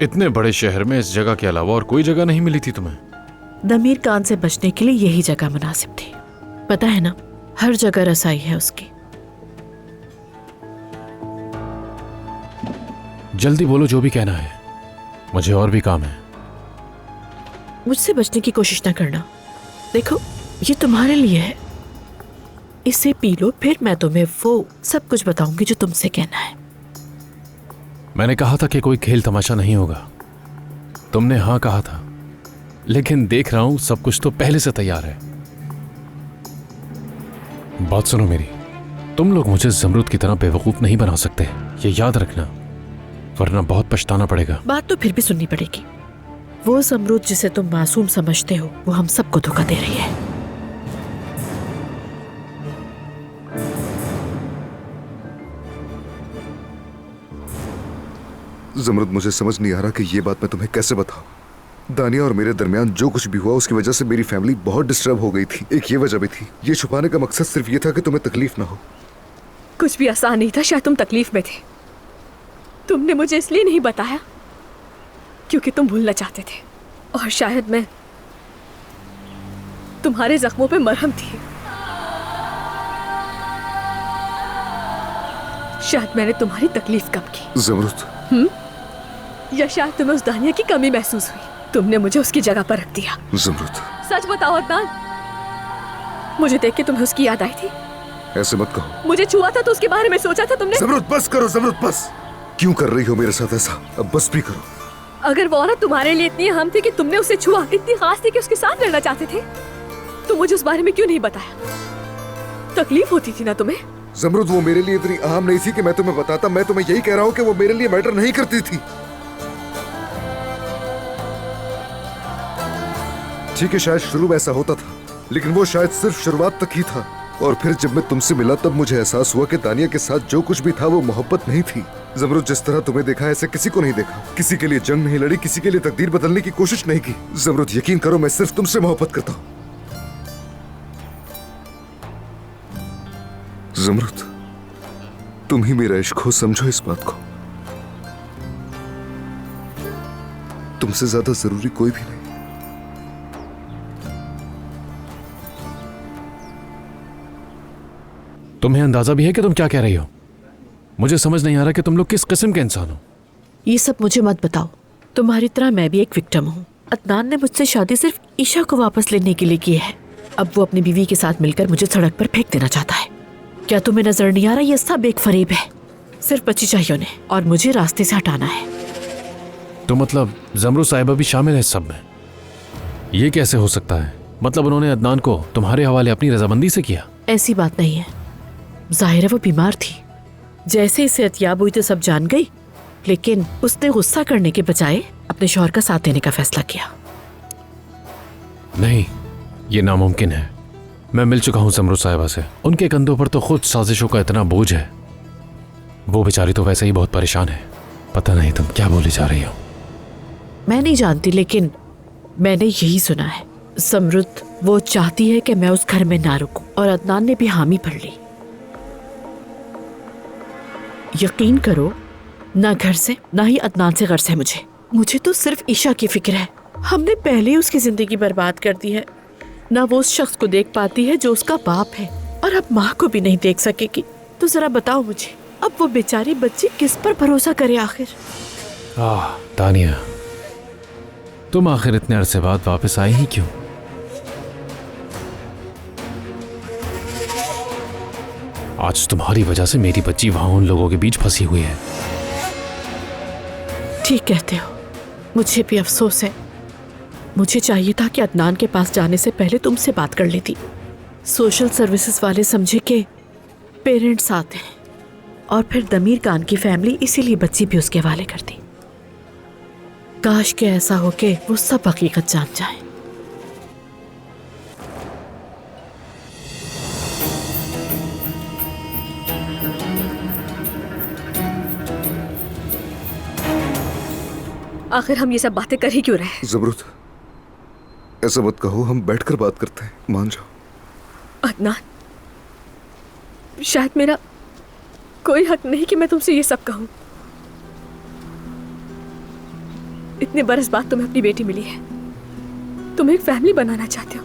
इतने बड़े शहर में इस जगह के अलावा और कोई जगह नहीं मिली थी तुम्हें? दमीर कान से बचने के लिए यही जगह मुनासिब थी। पता है ना, हर जगह रसाई है उसकी। जल्दी बोलो जो भी कहना है, मुझे और भी काम है। मुझसे बचने की कोशिश ना करना। देखो, ये तुम्हारे लिए है, इसे पी लो, फिर मैं तुम्हें वो सब कुछ बताऊंगी जो तुमसे कहना है। मैंने कहा था कि कोई खेल तमाशा नहीं होगा। तुमने हाँ कहा था, लेकिन देख रहा हूं सब कुछ तो पहले से तैयार है। बात सुनो मेरी, तुम लोग मुझे ज़मरुद की तरह बेवकूफ नहीं बना सकते, ये याद रखना, वरना बहुत पछताना पड़ेगा। बात तो फिर भी सुननी पड़ेगी। वो ज़मरुद जिसे तुम मासूम समझते हो, वो हम सबको धोखा दे रही है। ज़मरुद, मुझे समझ नहीं आ रहा कि ये बात मैं तुम्हें कैसे बताऊं। दानिया और मेरे दरमियान जो कुछ भी हुआ उसकी वजह से मेरी फैमिली बहुत डिस्टर्ब हो गई थी। एक ये वजह भी थी। ये छुपाने का मकसद सिर्फ ये था कि तुम्हें तकलीफ ना हो। कुछ भी आसान नहीं था, शायद तुम तकलीफ में थे। तुमने मुझे इसलिए नहीं बताया क्योंकि तुम भूलना चाहते थे, और शायद मैं तुम्हारे जख्मों पे मरहम थी। शायद मैंने तुम्हारी तकलीफ कम की। ज़मरुद, या शायद तुम्हें उस दानिया की कमी महसूस हुई, तुमने मुझे उसकी जगह पर रख दिया। ज़मरुद, सच बताओ अदनान, मुझे देख के तुम्हें उसकी याद आई थी? ऐसे मत कहो। मुझे छुआ था तो उसके बारे में सोचा था तुमने? ज़मरुद बस करो, ज़मरुद बस। क्यों कर रही हो मेरे साथ ऐसा? अब बस भी करो। अगर वो औरत तुम्हारे लिए इतनी अहम थी कि तुमने उसे छुआ, इतनी खास थी कि उसके साथ रहना चाहते थे, तो मुझे उस बारे में क्यों नहीं बताया? तकलीफ होती थी ना तुम्हें? ज़मरुद, वो मेरे लिए इतनी अहम नहीं थी कि मैं तुम्हें बताता। मैं तुम्हें यही कह रहा हूँ कि वो मेरे लिए मैटर नहीं करती थी। ठीक है, शायद शुरू में ऐसा होता था, लेकिन वो शायद सिर्फ शुरुआत तक ही था। और फिर जब मैं तुमसे मिला तब मुझे एहसास हुआ कि दानिया के साथ जो कुछ भी था वो मोहब्बत नहीं थी। ज़मरुद, जिस तरह तुम्हें देखा ऐसे किसी को नहीं देखा। किसी के लिए जंग नहीं लड़ी, किसी के लिए तकदीर बदलने की कोशिश नहीं की। ज़मरुद, यकीन करो, मैं सिर्फ तुमसे मोहब्बत करता हूँ। ज़मरुद, तुम ही मेरा इश्क हो, समझो इस बात को। तुमसे ज्यादा जरूरी कोई भी नहीं। तुम्हें अंदाजा भी है कि तुम क्या कह रही हो? मुझे समझ नहीं आ रहा कि तुम लोग किस किस्म के इंसान हो। ये सब मुझे मत बताओ। तुम्हारी तरह मैं भी एक विक्टिम हूँ। अदनान ने मुझसे शादी सिर्फ ईशा को वापस लेने के लिए की है। अब वो अपनी बीवी के साथ मिलकर मुझे सड़क पर फेंक देना चाहता है। क्या तुम्हें नजर नहीं आ रहा? ये सब एक फरेब है। सिर्फ बच्ची चाहिए उन्हें और मुझे रास्ते से हटाना है। तो मतलब ज़मरुद साहिबा भी शामिल है इस सब में? ये कैसे हो सकता है? मतलब उन्होंने अदनान को तुम्हारे हवाले अपनी रजामंदी से किया? ऐसी बात नहीं है। जाहिर है वो बीमार थी। जैसे ही सेहतयाब हुई तो सब जान गई, लेकिन उसने गुस्सा करने के बजाय अपने शौहर का साथ देने का फैसला किया। नहीं, ये नामुमकिन है। मैं मिल चुका हूं ज़मरुद साहिबा से। उनके कंधों पर तो खुद साजिशों का इतना बोझ है। वो बेचारी तो वैसे ही बहुत परेशान है। पता नहीं तुम क्या बोली जा रही हो। मैं नहीं जानती, लेकिन मैंने यही सुना है। ज़मरुद वो चाहती है कि मैं उस घर में ना रुकूं, और अदनान ने भी हामी भर ली। यकीन करो, ना घर से ना ही अदनान से गर्ज है मुझे तो सिर्फ ईशा की फिक्र है। हमने पहले ही उसकी जिंदगी बर्बाद कर दी है। ना वो उस शख्स को देख पाती है जो उसका बाप है, और अब माँ को भी नहीं देख सकेगी। तो जरा बताओ मुझे, अब वो बेचारी बच्ची किस पर भरोसा करे आखिर? तानिया, तुम आखिर इतने अरसे बाद वापस आई ही क्यों? आज तुम्हारी वजह से मेरी बच्ची वहां उन लोगों के बीच फंसी हुई है। ठीक कहते हो, मुझे भी अफसोस है। मुझे चाहिए था कि अदनान के पास जाने से पहले तुमसे बात कर लेती। सोशल सर्विसेज वाले समझे कि पेरेंट्स आते हैं, और फिर दमीर खान की फैमिली इसीलिए बच्ची भी उसके हवाले कर दी। काश के ऐसा हो कि वो सब हकीकत जान जाए। आखिर हम ये सब बातें कर ही क्यों रहे हैं? ज़मरुद, ऐसा मत कहो, हम बैठकर बात करते हैं, मान जाओ। अदनान, शायद मेरा कोई हक नहीं कि मैं तुमसे ये सब कहूं, इतने बरस बाद तुम्हें अपनी बेटी मिली है, तुम एक फैमिली बनाना चाहते हो,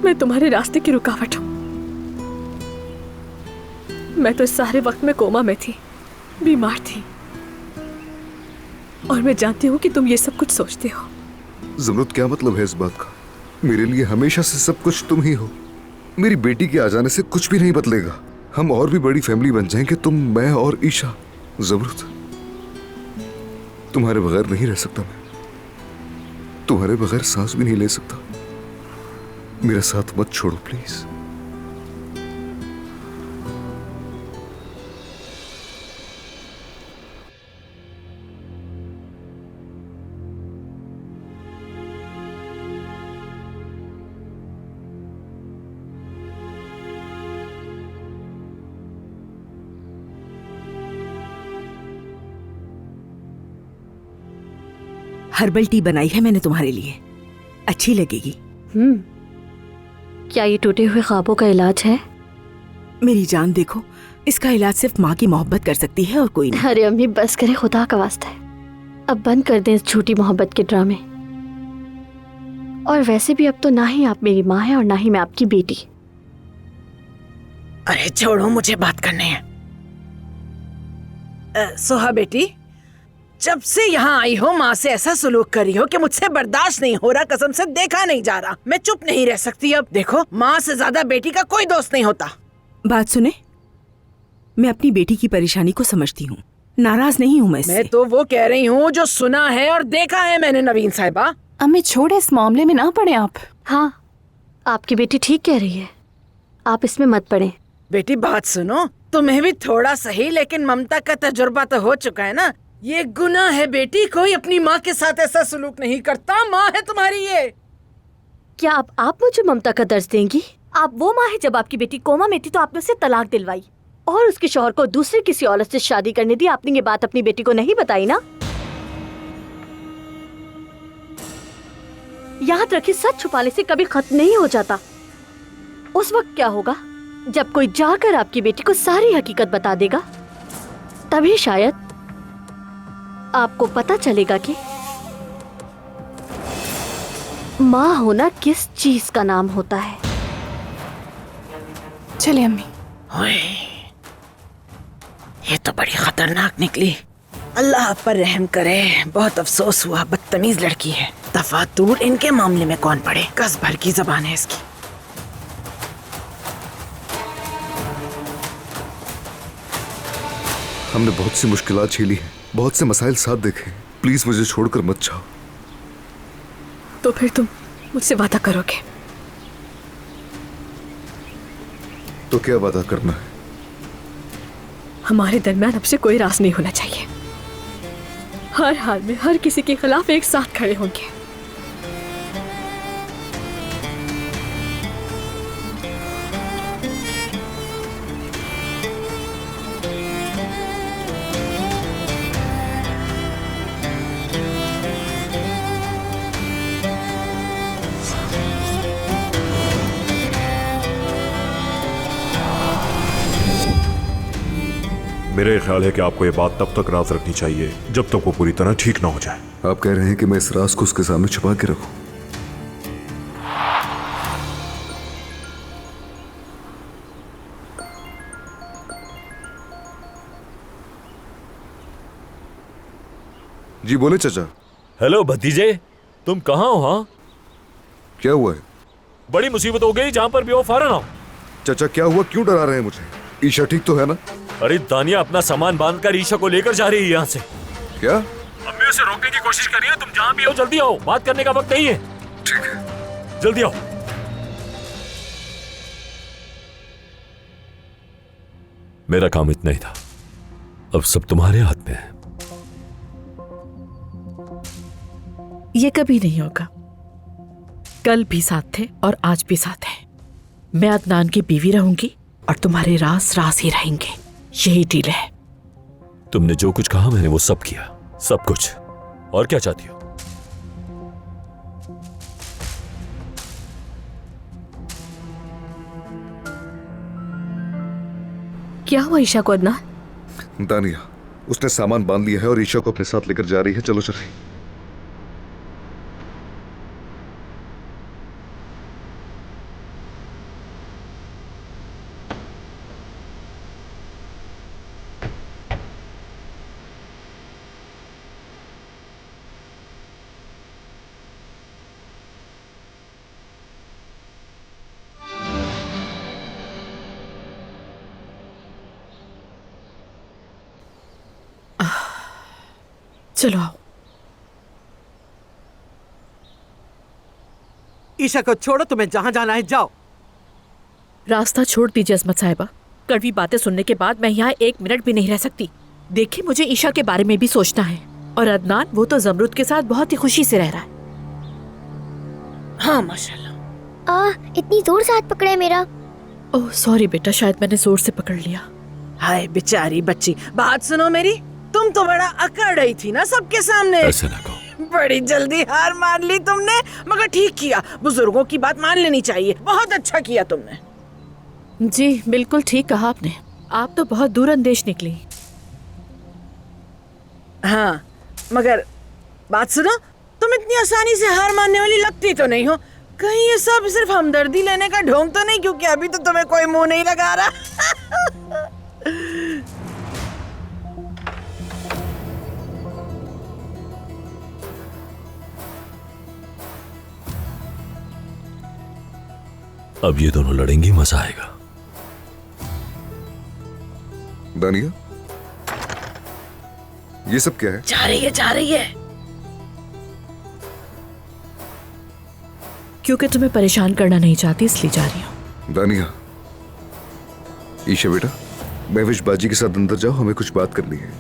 मैं तुम्हारे रास्ते की रुकावट हूं। मैं तो इस सारे वक्त में कोमा में थी, बीमार थी, और मैं जानती हूँ कि तुम ये सब कुछ सोचते हो। जमरुद, क्या मतलब है इस बात का? मेरे लिए हमेशा से सब कुछ तुम ही हो। मेरी बेटी के आ जाने से कुछ भी नहीं बदलेगा। हम और भी बड़ी फैमिली बन जाएंगे, तुम, मैं और ईशा। जमरुद, तुम्हारे बगैर नहीं रह सकता मैं, तुम्हारे बगैर सांस भी नहीं ले सकता। मेरा साथ मत छोड़ो प्लीज। हर्बल टी बनाई है मैंने तुम्हारे लिए, अच्छी लगेगी। क्या ये टूटे हुए ख्वाबों का इलाज है? मेरी जान देखो, इसका इलाज सिर्फ माँ की मोहब्बत कर सकती है और कोई नहीं। अरे अम्मी बस करे, खुदा का वास्ता है, अब बंद कर दें इस झूठी मोहब्बत के ड्रामे। और वैसे भी अब तो ना ही आप मेरी माँ हैं और ना ही मैं आपकी बेटी। अरे छोड़ो, मुझे बात करने हैं। सोहा बेटी, जब से यहाँ आई हो माँ से ऐसा सुलूक करी हो कि मुझसे बर्दाश्त नहीं हो रहा, कसम से देखा नहीं जा रहा। मैं चुप नहीं रह सकती अब। देखो, माँ से ज्यादा बेटी का कोई दोस्त नहीं होता। बात सुने, मैं अपनी बेटी की परेशानी को समझती हूँ, नाराज नहीं हूँ मैं तो वो कह रही हूँ जो सुना है और देखा है मैंने। नवीन साहिबा, अम्मी छोड़े, इस मामले में ना पड़े आप। हाँ, आपकी बेटी ठीक कह रही है, आप इसमें मत पड़े। बेटी बात सुनो, तुम्हें भी थोड़ा सही, लेकिन ममता का तजुर्बा तो हो चुका है ना। ये गुनाह है बेटी, कोई अपनी माँ के साथ ऐसा सलूक नहीं करता। माँ है तुम्हारी ये। क्या आप मुझे ममता का दर्ज देंगी? आप वो माँ है, जब आपकी बेटी कोमा में थी तो आपने उसे तलाक दिलवाई और उसके शौहर को दूसरे किसी औरत से शादी करने दी। आपने ये बात अपनी बेटी को नहीं बताई ना? याद रखिए, सच छुपाने से कभी खत्म नहीं हो जाता। उस वक्त क्या होगा जब कोई जाकर आपकी बेटी को सारी हकीकत बता देगा, तभी शायद आपको पता चलेगा कि माँ होना किस चीज का नाम होता है। चले अम्मी। ओए, ये तो बड़ी खतरनाक निकली। अल्लाह पर रहम करे। बहुत अफसोस हुआ, बदतमीज लड़की है। दफा दूर, इनके मामले में कौन पड़े। कस भर की जबान है इसकी। हमने बहुत सी मुश्किलात झेली हैं, बहुत से मसाइल साथ देखे। प्लीज मुझे छोड़कर मत जाओ। तो फिर तुम मुझसे वादा करोगे? तो क्या वादा करना है? हमारे दरमियान अब से कोई राज नहीं होना चाहिए। हर हाल में हर किसी के खिलाफ एक साथ खड़े होंगे। मेरे ख्याल है कि आपको ये बात तब तक राज रखनी चाहिए जब तक वो पूरी तरह ठीक ना हो जाए। आप कह रहे हैं कि मैं इस राज को उसके सामने छुपा के रखूं? जी बोले चाचा। हेलो भतीजे, तुम कहाँ हो? हाँ, क्या हुआ है? बड़ी मुसीबत हो गई, जहाँ पर भी हो फौरन आओ। चाचा क्या हुआ, क्यों डरा रहे हैं मुझे? ईशा ठीक तो है ना? अरे दानिया अपना सामान बांधकर ईशा को लेकर जा रही है यहाँ से। क्या? अम्मी उसे रोकने की कोशिश कर रही है। तुम जहाँ भी हो जल्दी आओ, बात करने का वक्त नहीं है। ठीक है, जल्दी आओ। मेरा काम इतना ही था, अब सब तुम्हारे हाथ में है। ये कभी नहीं होगा। कल भी साथ थे और आज भी साथ हैं। मैं अदनान की बीवी रहूंगी और तुम्हारे राज राज ही रहेंगे। यही डील है। तुमने जो कुछ कहा मैंने वो सब किया, सब कुछ। और क्या चाहती हो? क्या हुआ ईशा को अदनान? दानिया उसने सामान बांध लिया है और ईशा को अपने साथ लेकर जा रही है। चलो चले। चलो आओ। ईशा को छोड़ो, तुम्हें जहां जाना है जाओ। रास्ता छोड़ दीजिए अजमत साहिबा। कड़वी बातें सुनने के बाद मैं यहाँ 1 मिनट भी नहीं रह सकती। देखिए, मुझे ईशा के बारे में भी सोचना है। और अदनान, वो तो जमरुद के साथ बहुत ही खुशी से रह रहा है। हाँ माशाल्लाह। इतनी जोर से हाथ पकड़ा है मेरा। ओह सॉरी बेटा, शायद मैंने जोर से पकड़ लिया। हाय बेचारी बच्ची, बात सुनो मेरी। तुम तो बड़ा अकड़ रही थी ना सबके सामने। ऐसे ना कहो। बड़ी जल्दी हार मान ली तुमने, मगर ठीक किया। बुजुर्गों की बात मान लेनी चाहिए। बहुत अच्छा किया तुमने। जी बिल्कुल ठीक कहा आपने। आप तो बहुत दूरअंदेश निकली। हाँ, मगर बात सुनो, तुम इतनी आसानी से हार मानने वाली लगती तो नहीं हो। कहीं ये सब सिर्फ हमदर्दी लेने का ढोंग तो नहीं, क्योंकि अभी तो तुम्हें कोई मुंह नहीं लगा रहा। अब ये दोनों लड़ेंगे, मजा आएगा। दानिया, ये सब क्या है? जा रही है। क्योंकि तुम्हें परेशान करना नहीं चाहती, इसलिए जा रही हूँ। दानिया, ईशा बेटा, महविश बाजी के साथ अंदर जाओ, हमें कुछ बात करनी है।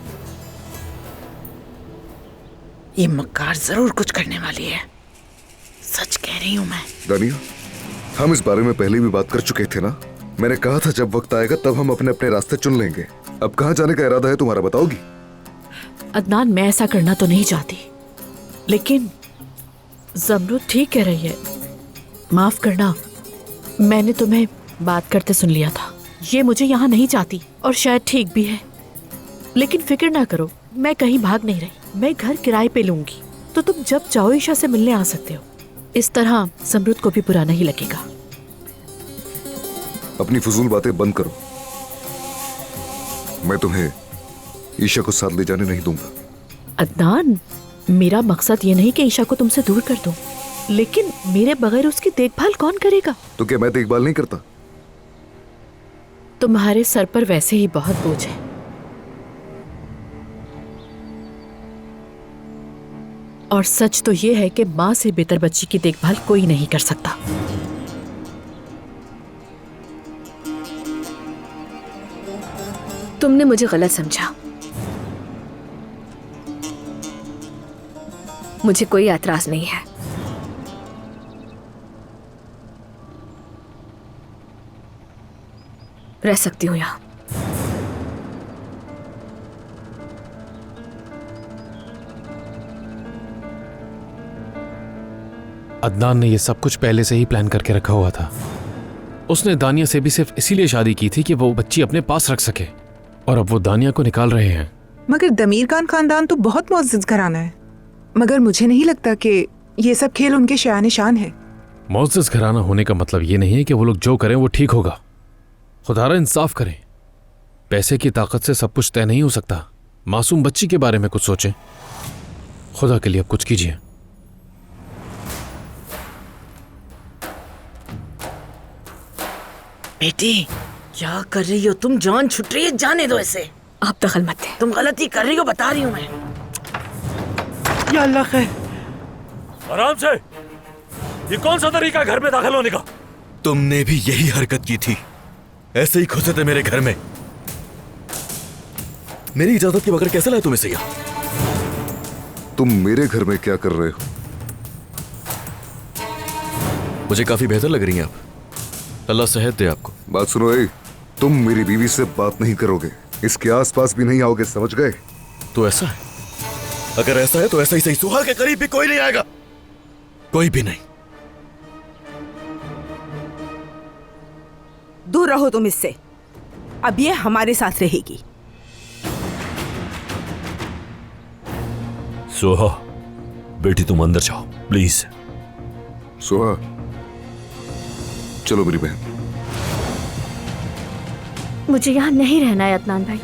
ये मक्कार जरूर कुछ करने वाली है, सच कह रही हूँ मैं। दानिया, हम इस बारे में पहले भी बात कर चुके थे ना। मैंने कहा था जब वक्त आएगा तब हम अपने अपने रास्ते चुन लेंगे। अब कहाँ जाने का इरादा है तुम्हारा, बताओगी? अदनान, मैं ऐसा करना तो नहीं चाहती, लेकिन जमरुद ठीक कह रही है। माफ करना, मैंने तुम्हें बात करते सुन लिया था। ये मुझे यहाँ नहीं चाहती और शायद ठीक भी है। लेकिन फिक्र ना करो, मैं कहीं भाग नहीं रही। मैं घर किराए पे लूंगी, तो तुम जब चाहो ईशा से मिलने आ सकते हो। इस तरह जमरुद को भी बुरा नहीं लगेगा। अपनी फजूल बातें बंद करो। मैं तुम्हें ईशा को साथ ले जाने नहीं दूंगा। अदनान, मेरा मकसद ये नहीं कि ईशा को तुमसे दूर कर दूं, लेकिन मेरे बगैर उसकी देखभाल कौन करेगा? तो क्या मैं देखभाल नहीं करता? तुम्हारे सर पर वैसे ही बहुत बोझ है। और सच तो ये है कि माँ से बेहतर बच्ची की देखभाल कोई नहीं कर सकता। तुमने मुझे गलत समझा। मुझे कोई ऐतराज नहीं है। रह सकती हूँ यहाँ। अदनान ने ये सब कुछ पहले से ही प्लान करके रखा हुआ था। उसने दानिया से भी सिर्फ इसीलिए शादी की थी कि वो बच्ची अपने पास रख सके, और अब वो दानिया को निकाल रहे हैं। मगर दमीर खान खानदान तो बहुत मुअज़्ज़ज़ घराना है, मगर मुझे नहीं लगता कि ये सब खेल उनके शान शान है। मुअज़्ज़ज़ घराना होने का मतलब ये नहीं है कि वो लोग जो करें वो ठीक होगा। खुदारा इंसाफ करें, पैसे की ताकत से सब कुछ तय नहीं हो सकता। मासूम बच्ची के बारे में कुछ सोचें। खुदा के लिए अब कुछ कीजिए। बेटी, क्या कर रही हो तुम? जान छुट रही है, जाने दो इसे। आप दखल मत दें। तुम गलती कर रही हो, बता रही हूँ मैं। या अल्लाह खैर। आराम से। ये कौन सा तरीका है घर में दाखिल होने का? तुमने भी यही हरकत की थी, ऐसे ही घुसे थे मेरे घर में। मेरी इजाजत के बगैर कैसे लाए तुम इसे यहाँ? तुम मेरे घर में क्या कर रहे हो? मुझे काफी बेहतर लग रही हैं आप। अल्लाह सेहत दे आपको। बात सुनो, तुम मेरी बीवी से बात नहीं करोगे, इसके आसपास भी नहीं आओगे, समझ गए? तो ऐसा है? अगर ऐसा है तो ऐसा ही सही। सुहाग के करीब भी कोई नहीं आएगा, कोई भी नहीं। दूर रहो तुम इससे। अब ये हमारे साथ रहेगी। सोहा, बेटी तुम अंदर जाओ प्लीज। सोहा, चलो मेरी बहन। मुझे यहाँ नहीं रहना है अदनान भाई।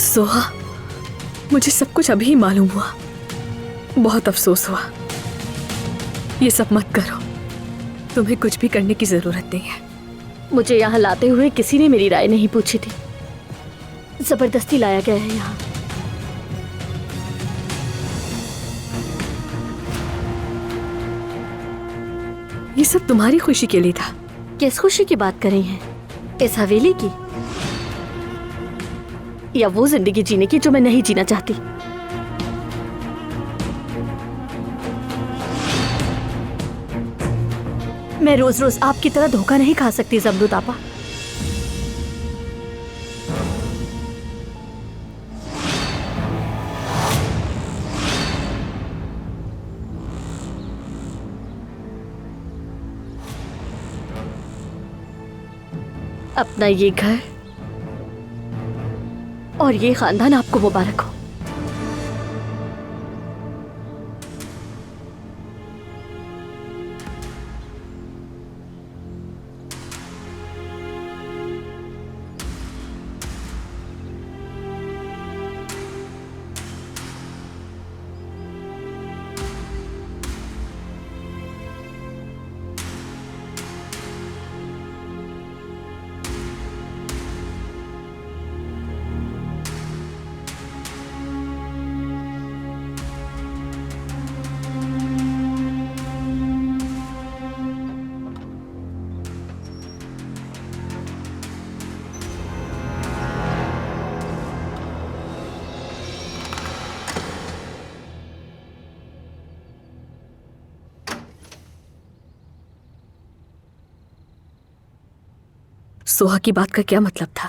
सोहा, मुझे सब कुछ अभी ही मालूम हुआ। बहुत अफसोस हुआ। ये सब मत करो, तुम्हें कुछ भी करने की जरूरत नहीं है। मुझे यहाँ लाते हुए किसी ने मेरी राय नहीं पूछी थी, जबरदस्ती लाया गया है यहाँ। ये सब तुम्हारी खुशी के लिए था। किस खुशी की बात कर रही हैं? इस हवेली की, या वो जिंदगी जीने की जो मैं नहीं जीना चाहती? मैं रोज रोज आपकी तरह धोखा नहीं खा सकती ज़मरुद आपा। अपना ये घर और ये खानदान आपको मुबारक हो। सोहा की बात का क्या मतलब था?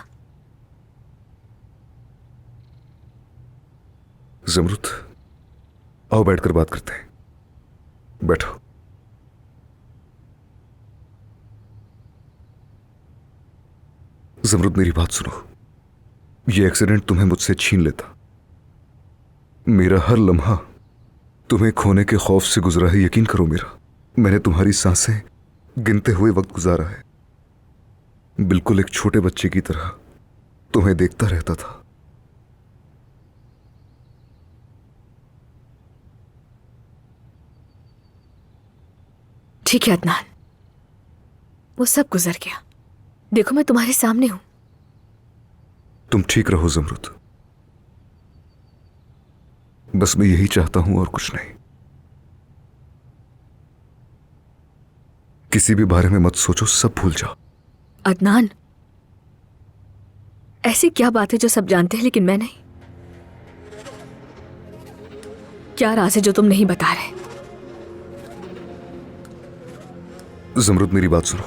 ज़मरुद, आओ बैठकर बात करते हैं। बैठो। ज़मरुद, मेरी बात सुनो। ये एक्सीडेंट तुम्हें मुझसे छीन लेता। मेरा हर लम्हा तुम्हें खोने के खौफ से गुजरा है, यकीन करो मेरा। मैंने तुम्हारी सांसें गिनते हुए वक्त गुजारा है। बिल्कुल एक छोटे बच्चे की तरह तुम्हें देखता रहता था। ठीक है अदनान, वो सब गुजर गया। देखो मैं तुम्हारे सामने हूं। तुम ठीक रहो ज़मरुद, बस मैं यही चाहता हूं और कुछ नहीं। किसी भी बारे में मत सोचो, सब भूल जाओ। अदनान, ऐसी क्या बात है जो सब जानते हैं लेकिन मैं नहीं? क्या राज है जो तुम नहीं बता रहे? ज़मरुद, मेरी बात सुनो।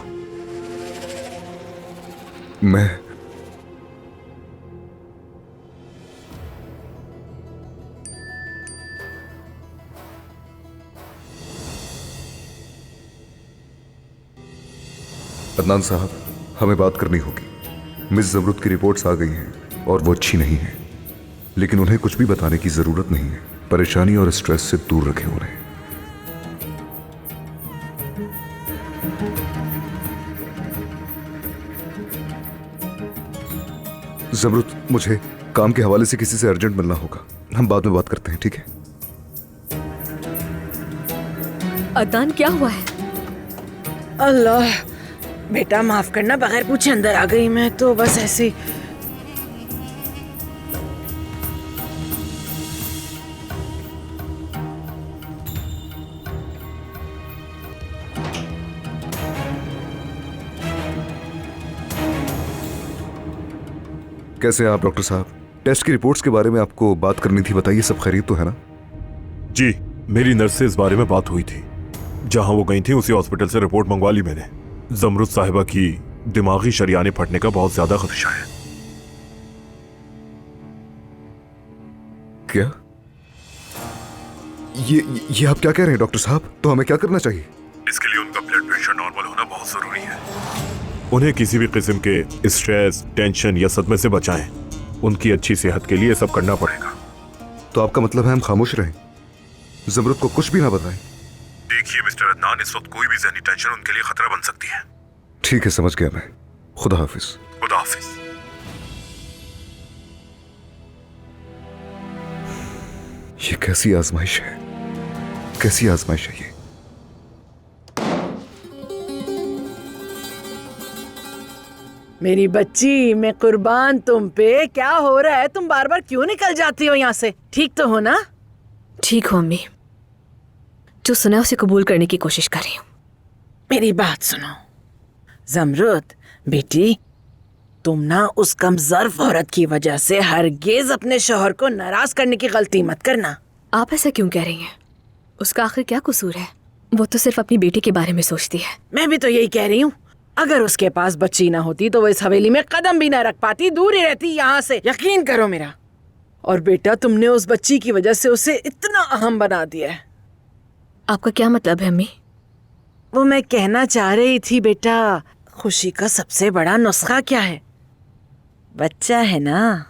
मैं अदनान साहब, हमें बात करनी होगी। मिस ज़मरुद की रिपोर्ट्स आ गई हैं और वो अच्छी नहीं है, लेकिन उन्हें कुछ भी बताने की जरूरत नहीं है। परेशानी और स्ट्रेस से दूर रखें उन्हें। ज़मरुद, मुझे काम के हवाले से किसी से अर्जेंट मिलना होगा। हम बाद में बात करते हैं, ठीक है? अदनान, क्या हुआ है? अल्लाह, बेटा माफ करना, बगैर पूछे अंदर आ गई मैं तो बस ऐसे। कैसे हैं आप डॉक्टर साहब? टेस्ट की रिपोर्ट्स के बारे में आपको बात करनी थी, बताइए। सब खैरियत तो है ना? जी, मेरी नर्स से इस बारे में बात हुई थी। जहां वो गई थी उसी हॉस्पिटल से रिपोर्ट मंगवा ली मैंने। ज़मरुद साहिबा की दिमागी शरियाने फटने का बहुत ज्यादा खदशा है। क्या? ये आप क्या कह रहे हैं डॉक्टर साहब? तो हमें क्या करना चाहिए? इसके लिए उनका ब्लड प्रेशर नॉर्मल होना बहुत जरूरी है। उन्हें किसी भी किस्म के स्ट्रेस, टेंशन या सदमे से बचाएं। उनकी अच्छी सेहत के लिए सब करना पड़ेगा। तो आपका मतलब है हम खामोश रहें, जमरुद को कुछ भी ना बताएं? देखिए मिस्टर अदनान, इस वक्त कोई भी जहनी टेंशन उनके लिए खतरा बन सकती है। ठीक है, समझ गया मैं। खुदा हाफिज। खुदा हाफिज। ये कैसी आजमाइश है, कैसी आजमाइश है ये? मेरी बच्ची, मैं कुर्बान तुम पे। क्या हो रहा है? तुम बार बार क्यों निकल जाती हो यहाँ से? ठीक तो हो ना? ठीक हो अम्मी, जो सुना है उसे कबूल करने की कोशिश कर रही हूँ। मेरी बात सुनो जमरुद बेटी, तुम ना उस कमजोर औरत की वजह से हरगिज अपने शौहर को नाराज करने की गलती मत करना। आप ऐसा क्यों कह रही हैं? उसका आखिर क्या कसूर है? वो तो सिर्फ अपनी बेटी के बारे में सोचती है। मैं भी तो यही कह रही हूँ। अगर उसके पास बच्ची ना होती तो वो इस हवेली में कदम भी ना रख पाती, दूर ही रहती यहाँ से। यकीन करो मेरा। और बेटा, तुमने उस बच्ची की वजह से उसे इतना अहम बना दिया है। आपका क्या मतलब है अम्मी? वो मैं कहना चाह रही थी बेटा, खुशी का सबसे बड़ा नुस्खा क्या है? बच्चा है ना।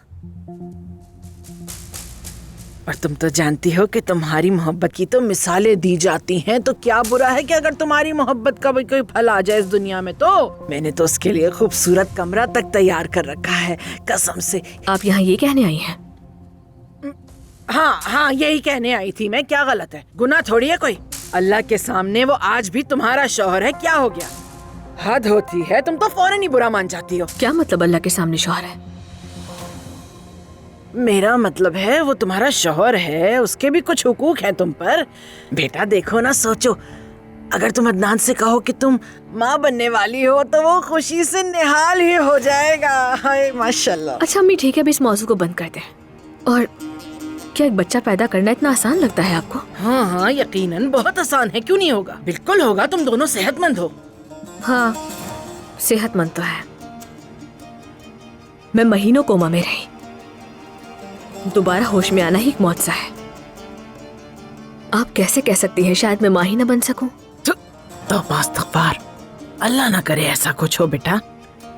और तुम तो जानती हो कि तुम्हारी मोहब्बत की तो मिसालें दी जाती हैं, तो क्या बुरा है कि अगर तुम्हारी मोहब्बत का भी कोई फल आ जाए इस दुनिया में। तो मैंने तो उसके लिए खूबसूरत कमरा तक तैयार कर रखा है, कसम से। आप यहाँ ये कहने आई हैं? हाँ, यही कहने आई थी मैं। क्या गलत है? गुनाह थोड़ी है कोई। अल्लाह के सामने वो आज भी तुम्हारा शौहर है। क्या हो गया? हद होती है, तुम तो फौरन ही बुरा मान जाती हो। क्या मतलब अल्लाह के सामने शौहर है? मेरा मतलब है वो तुम्हारा शौहर है, उसके भी कुछ हुकूक हैं तुम पर। बेटा देखो ना, सोचो, अगर तुम अदनान से कहो कि तुम माँ बनने वाली हो तो वो खुशी से निहाल ही हो जाएगा। हाय माशाल्लाह। अच्छा अम्मी, ठीक है, अभी इस मौजू को बंद कर दें। और क्या एक बच्चा पैदा करना इतना आसान लगता है आपको? हाँ, यकीनन बहुत आसान है। क्यों नहीं होगा? बिल्कुल होगा। तुम दोनों सेहतमंद हो। हाँ, सेहतमंद तो है। मैं महीनों कोमा में रही, दोबारा होश में आना ही एक मौजज़ा है। आप कैसे कह सकती हैं शायद मैं माँ ही न बन सकूं? तो इस्तग़फ़ार, अल्लाह ना करे ऐसा कुछ हो बेटा।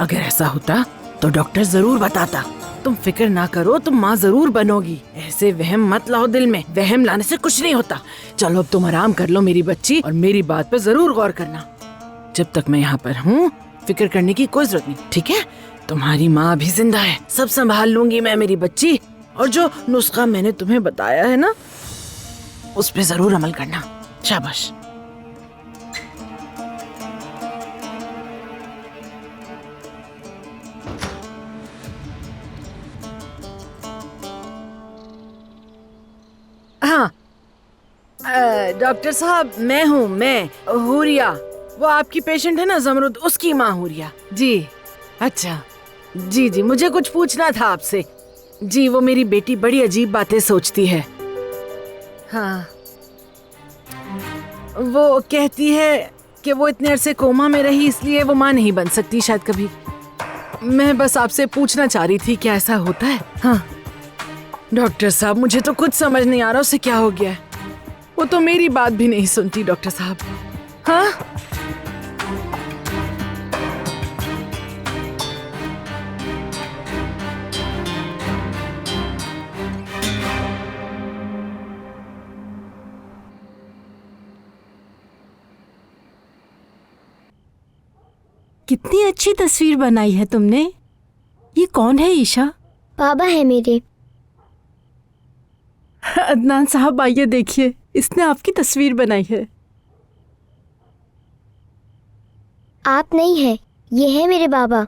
अगर ऐसा होता तो डॉक्टर जरूर बताता। तुम फिक्र ना करो, तुम माँ जरूर बनोगी। ऐसे वहम मत लाओ दिल में। वहम लाने से कुछ नहीं होता। चलो अब तुम आराम कर लो मेरी बच्ची, और मेरी बात पे जरूर गौर करना। जब तक मैं यहाँ पर हूँ, फिक्र करने की कोई जरूरत नहीं, ठीक है? तुम्हारी माँ भी जिंदा है, सब संभाल लूंगी मैं मेरी बच्ची। और जो नुस्खा मैंने तुम्हें बताया है ना, उस पे जरूर अमल करना। शाबाश। हाँ डॉक्टर साहब, मैं हूँ, मैं हुरिया। वो आपकी पेशेंट है ना जमरुद, उसकी माँ हुरिया जी। अच्छा जी, मुझे कुछ पूछना था आपसे। जी, वो मेरी बेटी बड़ी अजीब बातें सोचती है। हाँ, वो कहती है कि वो इतने अरसे कोमा में रही, इसलिए वो माँ नहीं बन सकती शायद कभी। मैं बस आपसे पूछना चाह रही थी, क्या ऐसा होता है? हाँ डॉक्टर साहब, मुझे तो कुछ समझ नहीं आ रहा उसे क्या हो गया है। वो तो मेरी बात भी नहीं सुनती डॉक्टर साहब। हाँ, कितनी अच्छी तस्वीर बनाई है तुमने। ये कौन है ईशा? बाबा है मेरे। अदनान साहब आइए देखिए, इसने आपकी तस्वीर बनाई है। आप नहीं है, ये है मेरे बाबा।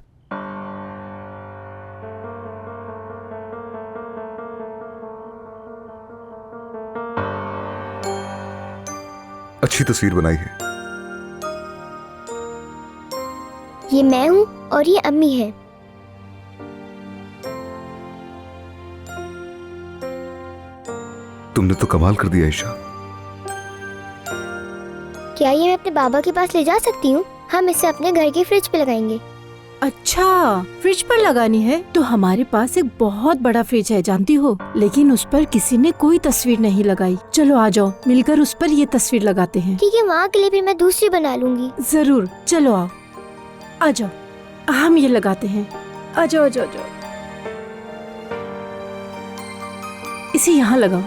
अच्छी तस्वीर बनाई है। ये मैं हूँ और ये अम्मी है। तुमने तो कमाल कर दिया ईशा। क्या ये मैं अपने बाबा के पास ले जा सकती हूँ? हम इसे अपने घर के फ्रिज पे लगाएंगे। अच्छा, फ्रिज पर लगानी है तो हमारे पास एक बहुत बड़ा फ्रिज है, जानती हो, लेकिन उस पर किसी ने कोई तस्वीर नहीं लगाई। चलो आ जाओ, मिलकर उस पर ये तस्वीर लगाते हैं। ठीक है, वहाँ के लिए भी मैं दूसरी बना लूंगी। जरूर, चलो आओ, आ जाओ। हम ये लगाते हैं। आ जाओ, आ जाओ, आ जाओ। इसे यहाँ लगाओ।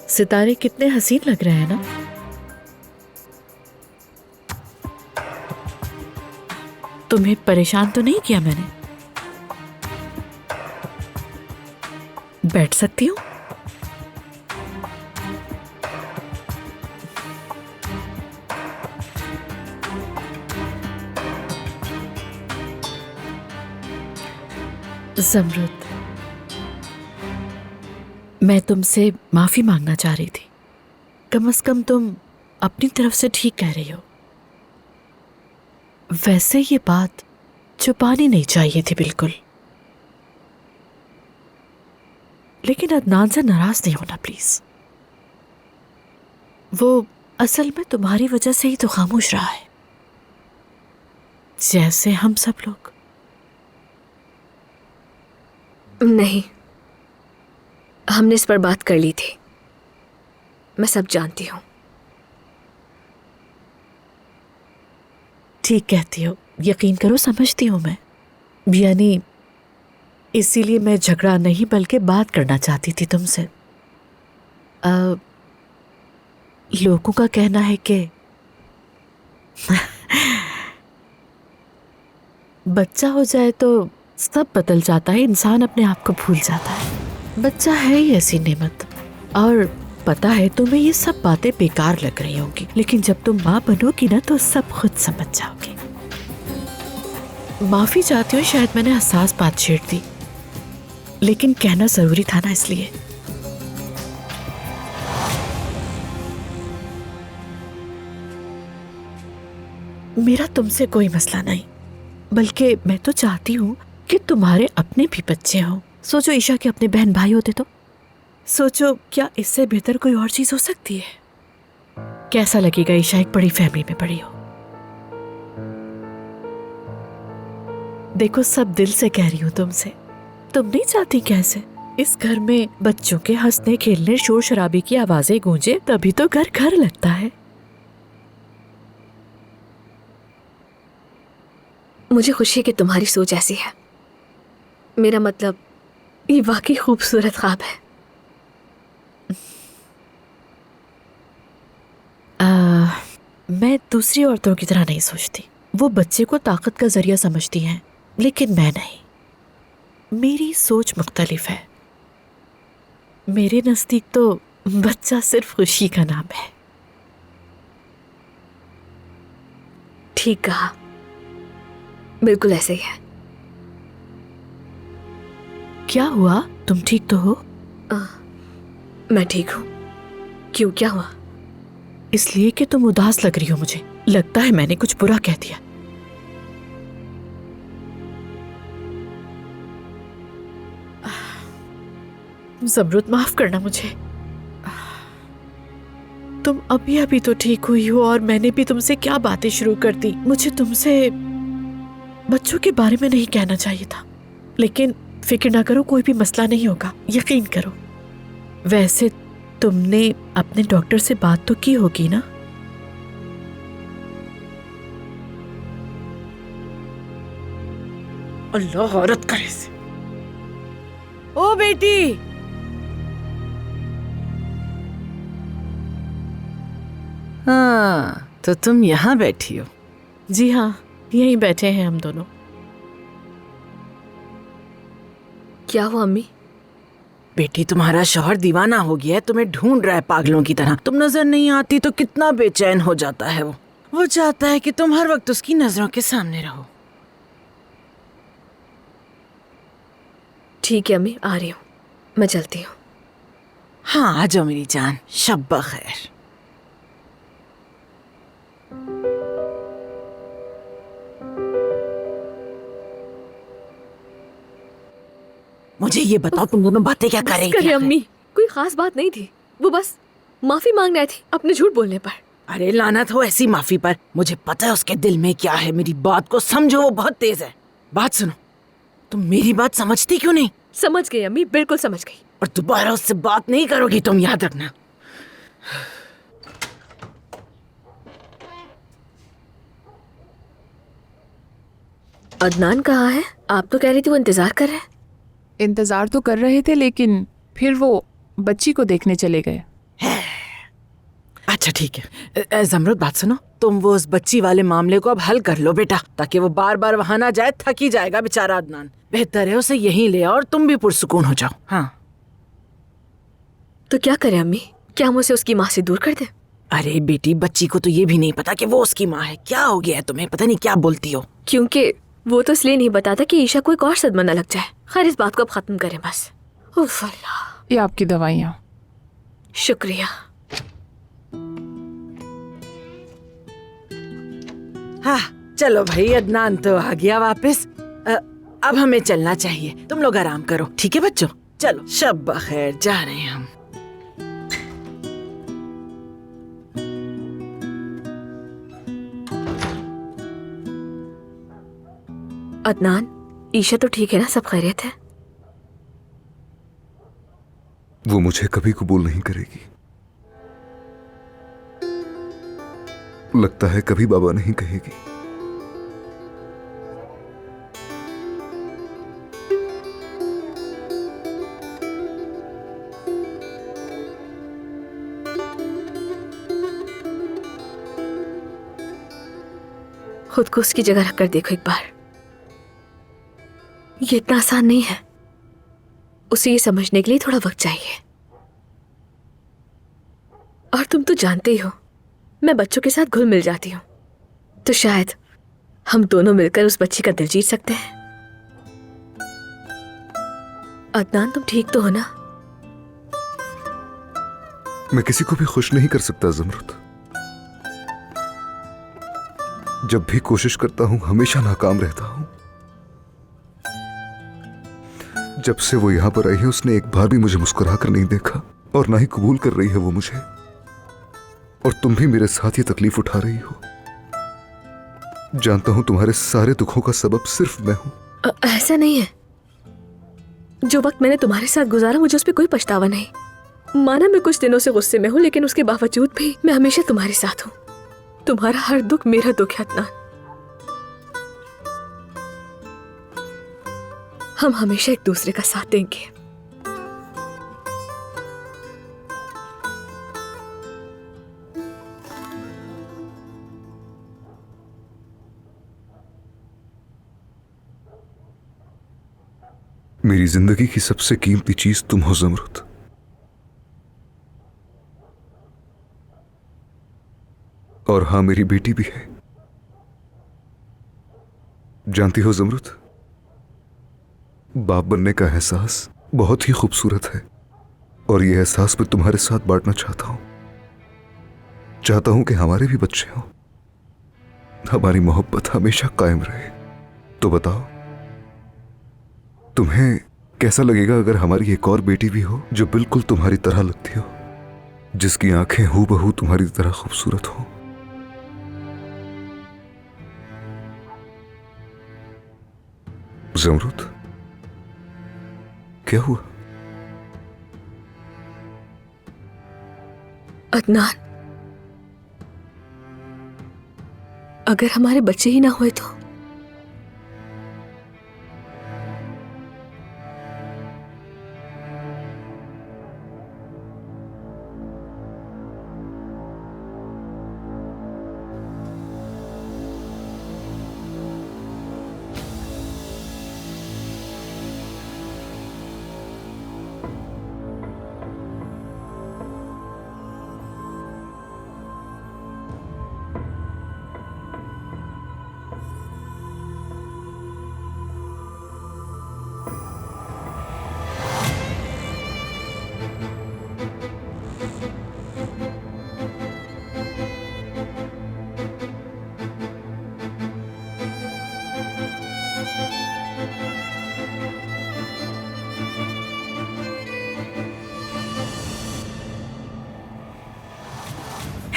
सितारे कितने हसीन लग रहे हैं ना। तुम्हें परेशान तो नहीं किया मैंने? बैठ सकती हूँ? ज़मरुद, मैं तुमसे माफी मांगना चाह रही थी। कम से कम तुम अपनी तरफ से ठीक कह रही हो। वैसे ये बात छुपानी नहीं चाहिए थी बिल्कुल, लेकिन अदनान से नाराज नहीं होना प्लीज। वो असल में तुम्हारी वजह से ही तो खामोश रहा है, जैसे हम सब लोग। नहीं, हमने इस पर बात कर ली थी। मैं सब जानती हूँ। ठीक कहती हो, यकीन करो समझती हूँ मैं। यानी इसीलिए मैं झगड़ा नहीं बल्कि बात करना चाहती थी तुमसे। लोगों का कहना है कि बच्चा हो जाए तो सब बदल जाता है, इंसान अपने आप को भूल जाता है। बच्चा है ही ऐसी नेमत, और पता है तुम्हें ये सब बातें बेकार लग रही होंगी, लेकिन जब तुम माँ बनोगी ना तो सब खुद समझ जाओगी। माफी चाहती हूँ, शायद मैंने हसास बात छेड़ दी, लेकिन कहना जरूरी था ना, इसलिए। मेरा तुमसे कोई मसला नहीं, बल्कि मैं तो चाहती हूँ कि तुम्हारे अपने भी बच्चे हों। सोचो ईशा के अपने बहन भाई होते तो। सोचो क्या इससे बेहतर कोई और चीज हो सकती है? कैसा लगेगा ईशा एक बड़ी फैमिली में बड़ी हो। देखो सब दिल से कह रही हूँ तुमसे। तुम नहीं चाहती कैसे इस घर में बच्चों के हंसने खेलने शोर शराबे की आवाजें गूंजे, तभी तो घर घर लगता है। मुझे खुशी है कि तुम्हारी सोच ऐसी है। मेरा मतलब ये वाकई खूबसूरत ख्वाब है। मैं दूसरी औरतों की तरह नहीं सोचती। वो बच्चे को ताकत का जरिया समझती हैं, लेकिन मैं नहीं। मेरी सोच मुख्तलिफ है। मेरे नजदीक तो बच्चा सिर्फ खुशी का नाम है। ठीक कहा, बिल्कुल ऐसे ही है। क्या हुआ, तुम ठीक तो हो? मैं ठीक हूँ। क्यों, क्या हुआ? इसलिए कि तुम उदास लग रही हो। मुझे लगता है मैंने कुछ बुरा कह दिया। ज़मरुद माफ करना मुझे। तुम अभी अभी तो ठीक हुई हो और मैंने भी तुमसे क्या बातें शुरू कर दी। मुझे तुमसे बच्चों के बारे में नहीं कहना चाहिए था, लेकिन फिक्र ना करो, कोई भी मसला नहीं होगा, यकीन करो। वैसे तुमने अपने डॉक्टर से बात तो की होगी ना? अल्लाह औरत करे से। ओ बेटी, हाँ तो तुम यहाँ बैठी हो? जी हाँ, यहीं बैठे हैं हम दोनों। क्या हुआ अम्मी? बेटी तुम्हारा शौहर दीवाना हो गया है, तुम्हें ढूंढ रहा है पागलों की तरह। तुम नजर नहीं आती तो कितना बेचैन हो जाता है वो। वो चाहता है कि तुम हर वक्त उसकी नजरों के सामने रहो। ठीक है अम्मी, आ रही हूँ, मैं चलती हूँ। हाँ, आ जाओ मेरी जान, शब बखैर। मुझे ये बताओ, तुम दोनों बातें क्या कर रही थी? अम्मी, कोई खास बात नहीं थी, वो बस माफी मांगने आई थी अपने झूठ बोलने पर। अरे लानत हो ऐसी माफी पर। मुझे पता है उसके दिल में क्या है। मेरी बात को समझो, वो बहुत तेज है। बात सुनो, तुम मेरी बात समझती क्यों नहीं? समझ गई अम्मी, बिल्कुल समझ गई। और दोबारा उससे बात नहीं करोगी तुम, याद रखना। अदनान कहाँ है? आप तो कह रही थी वो इंतजार कर रहे हैं। इंतजार तो कर रहे थे, लेकिन फिर वो बच्ची को देखने चले गए। अच्छा ठीक है। जमरुद, बात सुनो, तुम वो उस बच्ची वाले मामले को अब हल कर लो बेटा, ताकि वो बार बार वहां ना जाए। थक ही जाएगा बेचारा अदनान। बेहतर है उसे यहीं ले आओ और तुम भी पुरसुकून हो जाओ। हाँ तो क्या करें अम्मी? क्या हम उसे उसकी माँ से दूर कर दें? अरे बेटी, बच्ची को तो ये भी नहीं पता कि वो उसकी माँ है। क्या हो गया है तुम्हें? पता नहीं क्या बोलती हो। क्योंकि वो तो इसलिए नहीं बताता कि ईशा को एक और सदमा न लग जाए। खैर, इस बात को अब खत्म करें बस। उफ अल्लाह। ये आपकी दवाइयाँ। शुक्रिया। हाँ चलो भाई, अदनान तो आ गया वापस। अब हमें चलना चाहिए। तुम लोग आराम करो, ठीक है बच्चों? चलो, शब बखैर, जा रहे हैं हम। अदनान, ईशा तो ठीक है ना? सब खैरियत है? वो मुझे कभी कबूल नहीं करेगी। लगता है कभी बाबा नहीं कहेगी। खुद को उसकी जगह रखकर देखो एक बार। ये इतना आसान नहीं है। उसे ये समझने के लिए थोड़ा वक्त चाहिए। और तुम तो जानते ही हो, मैं बच्चों के साथ घुल मिल जाती हूँ। तो शायद हम दोनों मिलकर उस बच्ची का दिल जीत सकते हैं। अदनान, तुम ठीक तो हो ना? मैं किसी को भी खुश नहीं कर सकता जमरुद। जब भी कोशिश करता हूं हमेशा नाकाम रहता हूं। जब से वो यहां पर आई है उसने एक बार भी मुझे मुस्कुरा कर नहीं देखा, और ना ही कबूल कर रही है वो मुझे। और तुम भी मेरे साथ ये तकलीफ उठा रही हो। जानता हूं तुम्हारे सारे दुखों का सबब सिर्फ मैं हूं। ऐसा नहीं है। जो वक्त मैंने तुम्हारे साथ गुजारा, मुझे उस पर कोई पछतावा नहीं। माना मैं कुछ दिनों से गुस्से में हूँ, लेकिन उसके बावजूद भी मैं हमेशा तुम्हारे साथ हूँ। तुम्हारा हर दुख मेरा दुख है अदनान। हम हमेशा एक दूसरे का साथ देंगे। मेरी जिंदगी की सबसे कीमती चीज तुम हो जमरुद। और हां, मेरी बेटी भी है। जानती हो जमरुद, बाप बनने का एहसास बहुत ही खूबसूरत है, और यह एहसास मैं तुम्हारे साथ बांटना चाहता हूं। चाहता हूं कि हमारे भी बच्चे हों, हमारी मोहब्बत हमेशा कायम रहे। तो बताओ, तुम्हें कैसा लगेगा अगर हमारी एक और बेटी भी हो जो बिल्कुल तुम्हारी तरह लगती हो, जिसकी आंखें हूबहू तुम्हारी तरह खूबसूरत हो? जमरुद, क्या हुआ? अदनान, अगर हमारे बच्चे ही ना हुए तो?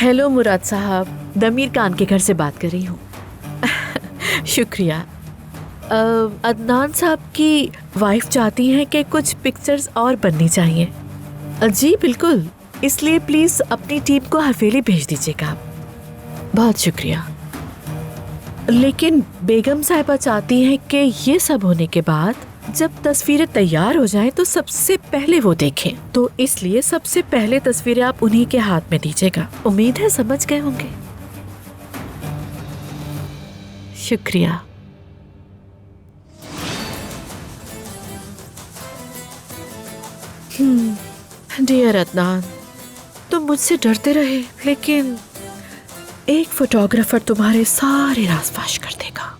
हेलो मुराद साहब, दमीर खान के घर से बात कर रही हूँ। शुक्रिया। अदनान साहब की वाइफ चाहती हैं कि कुछ पिक्चर्स और बननी चाहिए। जी बिल्कुल, इसलिए प्लीज अपनी टीम को हवेली भेज दीजिएगा। बहुत शुक्रिया। लेकिन बेगम साहिबा चाहती हैं कि ये सब होने के बाद जब तस्वीरें तैयार हो जाएं तो सबसे पहले वो देखें, तो इसलिए सबसे पहले तस्वीरें आप उन्हीं के हाथ में दीजिएगा। उम्मीद है समझ गए होंगे। शुक्रिया। डियर अदनान, तुम मुझसे डरते रहे, लेकिन एक फोटोग्राफर तुम्हारे सारे राज फाश कर देगा।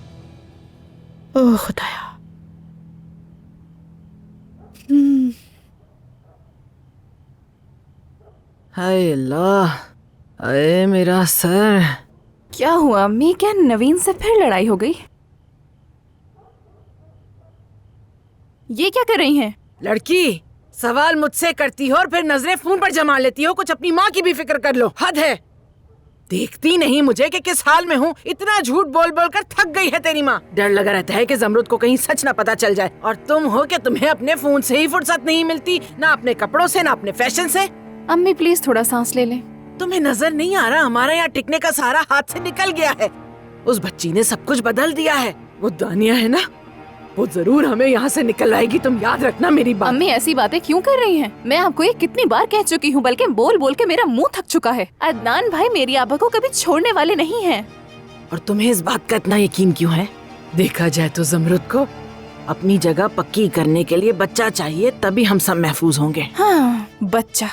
ओह खुदाया। हाय अल्लाह, अरे मेरा सर। क्या हुआ अम्मी? क्या नवीन से फिर लड़ाई हो गई? ये क्या कर रही हैं? लड़की, सवाल मुझसे करती हो और फिर नजरें फोन पर जमा लेती हो। कुछ अपनी माँ की भी फिक्र कर लो, हद है। देखती नहीं मुझे कि किस हाल में हूँ? इतना झूठ बोल बोल कर थक गई है तेरी माँ। डर लगा रहता है कि जमरुद को कहीं सच ना पता चल जाए। और तुम हो कि तुम्हें अपने फोन से ही फुर्सत नहीं मिलती, ना अपने कपड़ों से, ना अपने फैशन से। अम्मी प्लीज थोड़ा सांस ले लें। तुम्हें नजर नहीं आ रहा हमारा यहाँ टिकने का सारा हाथ से निकल गया है। उस बच्ची ने सब कुछ बदल दिया है। वो दानिया है ना, वो जरूर हमें यहाँ से निकलवाएगी। तुम याद रखना मेरी बात। अम्मी ऐसी बातें क्यों कर रही हैं? मैं आपको ये कितनी बार कह चुकी हूँ, बल्कि बोल बोल के मेरा मुंह थक चुका है। अदनान भाई मेरी आबा को कभी छोड़ने वाले नहीं हैं। और तुम्हें इस बात का इतना यकीन क्यों है? देखा जाए तो जमरुद को अपनी जगह पक्की करने के लिए बच्चा चाहिए, तभी हम सब महफूज होंगे। हाँ, बच्चा।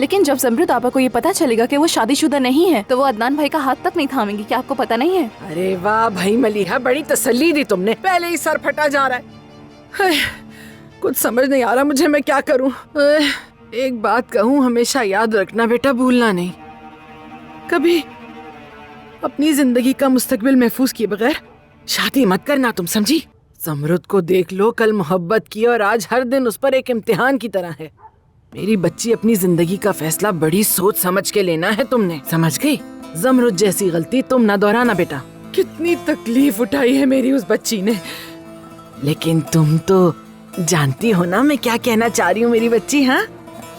लेकिन जब जमरुद आबा को ये पता चलेगा कि वो शादीशुदा नहीं है, तो वो अदनान भाई का हाथ तक नहीं थामेंगी। क्या आपको पता नहीं है? अरे वाह भाई मलिहा, बड़ी तसल्ली दी तुमने। पहले ही सर फटा जा रहा है। कुछ समझ नहीं आ रहा मुझे, मैं क्या करूं। एक बात कहूं, हमेशा याद रखना बेटा, भूलना नहीं। कभी अपनी जिंदगी का मुस्तकबिल महफूज किए बगैर शादी मत करना, तुम समझी? जमरुद को देख लो, कल मोहब्बत की और आज हर दिन उस पर एक इम्तिहान की तरह है। मेरी बच्ची, अपनी जिंदगी का फैसला बड़ी सोच समझ के लेना है तुमने, समझ गई? जमरुद जैसी गलती तुम ना दोहराना बेटा। कितनी तकलीफ उठाई है मेरी उस बच्ची ने, लेकिन तुम तो जानती हो ना मैं क्या कहना चाह रही हूँ मेरी बच्ची। हाँ,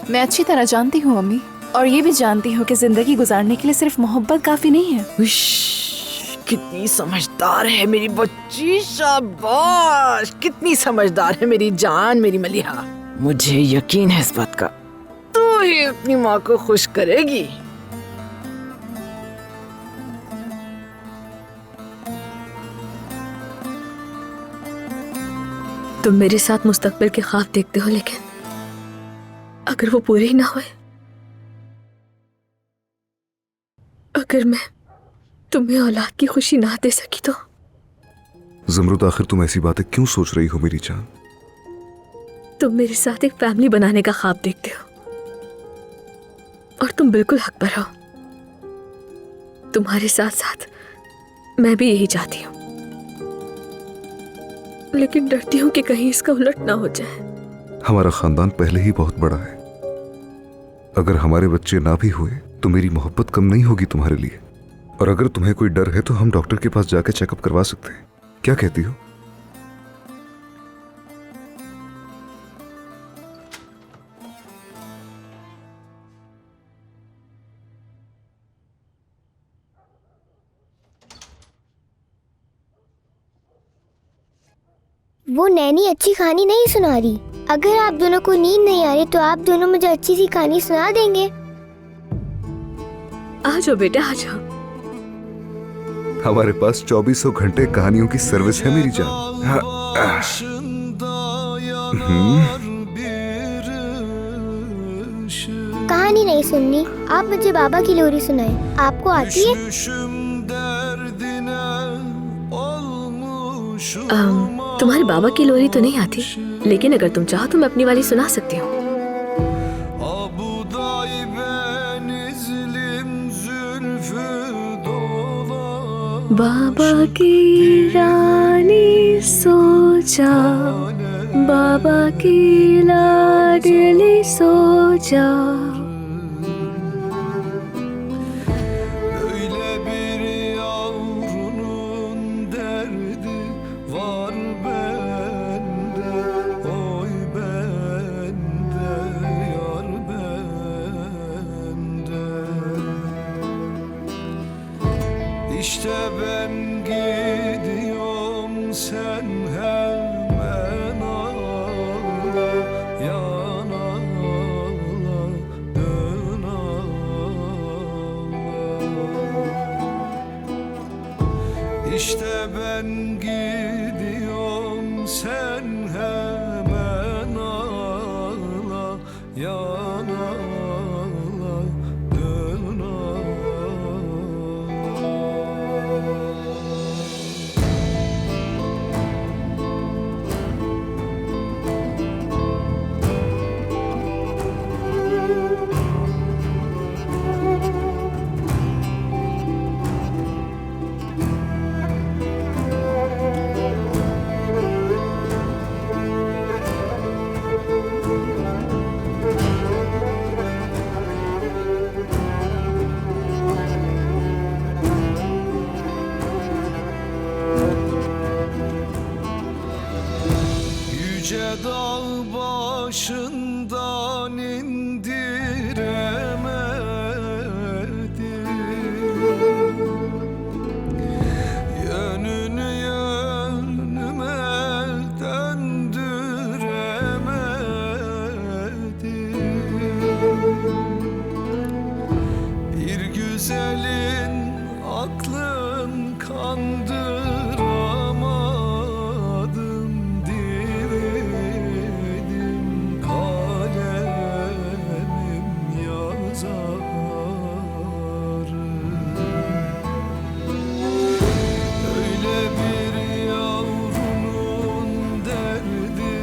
मैं अच्छी तरह जानती हूँ अम्मी, और ये भी जानती हूँ कि जिंदगी गुजारने के लिए सिर्फ मोहब्बत काफी नहीं है। कितनी समझदार है मेरी बच्ची, शाबाश। कितनी समझदार है मेरी जान, मेरी मलिहा। मुझे यकीन है इस बात का, तू ही अपनी माँ को खुश करेगी। तुम मेरे साथ मुस्तकबिल के ख्वाब देखते हो, लेकिन अगर वो पूरे ही ना हुए, अगर मैं तुम्हें औलाद की खुशी ना दे सकी तो? जमरुद, आखिर तुम ऐसी बातें क्यों सोच रही हो मेरी जान? तुम मेरे साथ एक फैमिली बनाने का ख्वाब देखते हो, और तुम बिल्कुल हक पर हो। तुम्हारे साथ साथ मैं भी यही चाहती हूँ, लेकिन डरती हूँ कि कहीं इसका उलट ना हो जाए। हमारा खानदान पहले ही बहुत बड़ा है। अगर हमारे बच्चे ना भी हुए तो मेरी मोहब्बत कम नहीं होगी तुम्हारे लिए। और अगर तुम्हें कोई डर है तो हम डॉक्टर के पास जाकर चेकअप करवा सकते हैं। क्या कहती हो? वो नैनी अच्छी कहानी नहीं सुना रही। अगर आप दोनों को नींद नहीं आ रही तो आप दोनों मुझे अच्छी सी कहानी सुना देंगे। आ जाओ बेटा, आ जाओ। हमारे पास 2400 घंटे कहानियों की सर्विस है मेरी जान। कहानी नहीं सुननी, आप मुझे बाबा की लोरी सुनाएं। आपको आती है? तुम्हारे बाबा की लोरी तो नहीं आती, लेकिन अगर तुम चाहो तो मैं अपनी वाली सुना सकती हूँ। बाबा की रानी सो जा, बाबा की लाडली सो जा, İşte ben gidiyorum sen hemen ağla yan ağla dön ağla. İşte ben gidiyorum sen hemen ağla yan ağla dön ağla. Yüce dağ başından indiremedim, yönünü yönüme döndüremedim. Bir güzelin aklın kandıramadım, diledim kalemim yazar. Öyle bir yavrunun derdi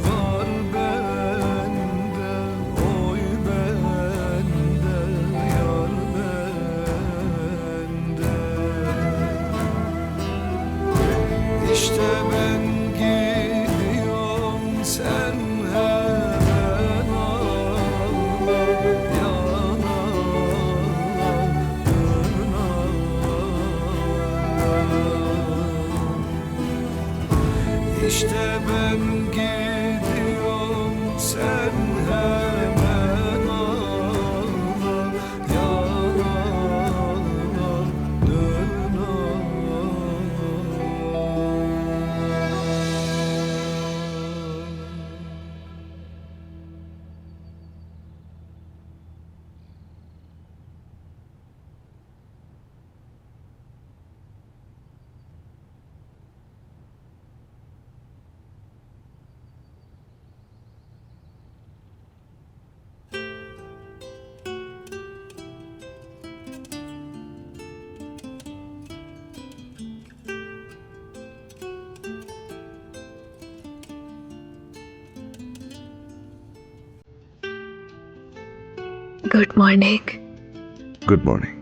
var bende, oy bende, yar bende. İşte ben gidiyorum sen hemen ağla yan ağla dön ağla. İşte ben gidiyorum sen hemen ağla yan ağla dön ağla. Good morning. Good morning.